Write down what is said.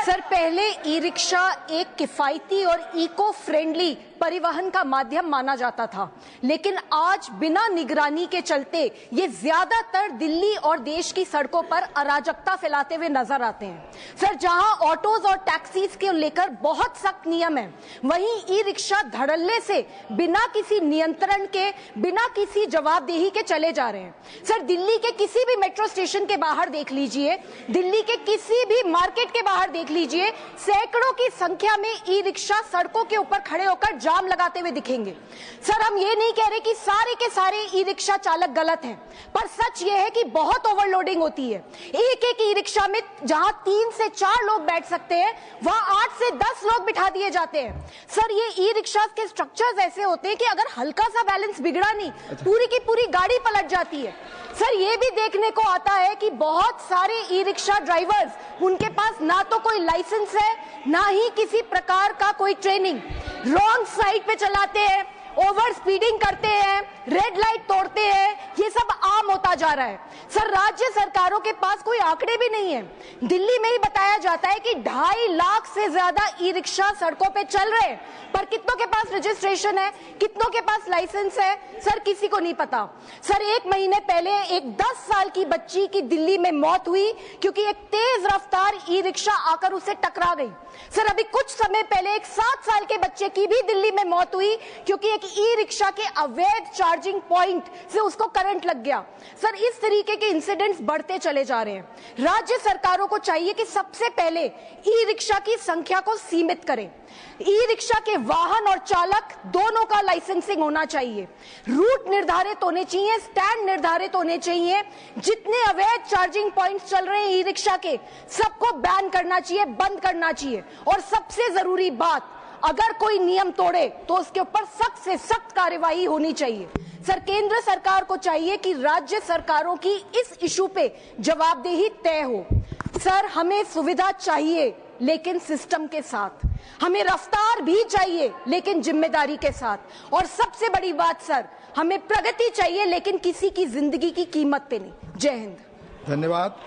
Sir, पहले e rickshaw एक किफायती और इको फ्रेंडली परिवहन का माध्यम माना जाता था, लेकिन आज बिना निगरानी के चलते ये ज्यादातर दिल्ली और देश की सड़कों पर अराजकता फैलाते हुए नजर आते हैं। सर, जहां ऑटोज और टैक्सीज के लेकर बहुत सख्त नियम है, वहीं ई रिक्शा धड़ल्ले से बिना किसी नियंत्रण के, बिना किसी जवाबदेही के चले जा रहे हैं। सर, दिल्ली के किसी भी मेट्रो स्टेशन के बाहर देख लीजिए, दिल्ली के किसी भी मार्केट के बाहर देख लीजिए, सैकड़ों की संख्या में ई रिक्शा सड़कों के ऊपर खड़े होकर जाम लगाते हुए दिखेंगे। सर, हम ये नहीं कह रहे कि सारे के सारे ई रिक्शा चालक गलत हैं, पर सच ये है कि बहुत ओवरलोडिंग होती है। एक एक ई रिक्शा में जहां 3 से 4 लोग बैठ सकते हैं, वहां 8 से 10 लोग बिठा दिए जाते हैं। सर, ये ई रिक्शा के स्ट्रक्चर्स ऐसे होते हैं कि अगर हल्का सा बैलेंस बिगड़ा नहीं, पूरी की पूरी गाड़ी पलट जाती है। सर, ये भी देखने को आता है कि बहुत सारे ई रिक्शा ड्राइवर्स, उनके पास ना तो कोई लाइसेंस है, ना ही किसी प्रकार का कोई ट्रेनिंग, रॉन्ग साइड पे चलाते हैं, ओवर स्पीडिंग करते हैं, रेड लाइट तोड़ते हैं, ये सब आम होता जा रहा है। सर, राज्य सरकारों के पास कोई आंकड़े भी नहीं है। दिल्ली में ही बताया जाता है कि 2.5 लाख से ज्यादा ई रिक्शा सड़कों पे चल रहे हैं, पर कितनों के पास रजिस्ट्रेशन है, कितनों के पास लाइसेंस है, सर किसी को नहीं पता। सर, 1 महीने पहले एक 10 साल की बच्ची की दिल्ली में मौत हुई क्योंकि एक तेज रफ्तार ई रिक्शा आकर उसे टकरा गई। सर, अभी कुछ समय पहले एक 7 साल के बच्चे की भी दिल्ली में मौत हुई क्योंकि एक ई रिक्शा के अवैध चार्जिंग पॉइंट से उसको करंट लग गया। सर, इस तरीके के इंसिडेंट्स बढ़ते चले जा रहे हैं। राज्य सरकारों को चाहिए कि सबसे पहले ई रिक्शा की संख्या को सीमित करें। ई रिक्शा के वाहन और चालक दोनों का लाइसेंसिंग होना चाहिए, रूट निर्धारित होने चाहिए, स्टैंड निर्धारित होने चाहिए। जितने अवैध चार्जिंग पॉइंट्स चल रहे हैं ई रिक्शा के, सबको बैन करना चाहिए, बंद करना चाहिए। और सबसे जरूरी बात, अगर कोई नियम तोड़े तो उसके ऊपर सख्त से सख्त कार्रवाई होनी चाहिए। सर, केंद्र सरकार को चाहिए कि राज्य सरकारों की इस इशू पे जवाबदेही तय हो। सर, हमें सुविधा चाहिए लेकिन सिस्टम के साथ, हमें रफ्तार भी चाहिए लेकिन जिम्मेदारी के साथ, और सबसे बड़ी बात सर, हमें प्रगति चाहिए लेकिन किसी की जिंदगी की कीमत पे नहीं। जय हिंद। धन्यवाद।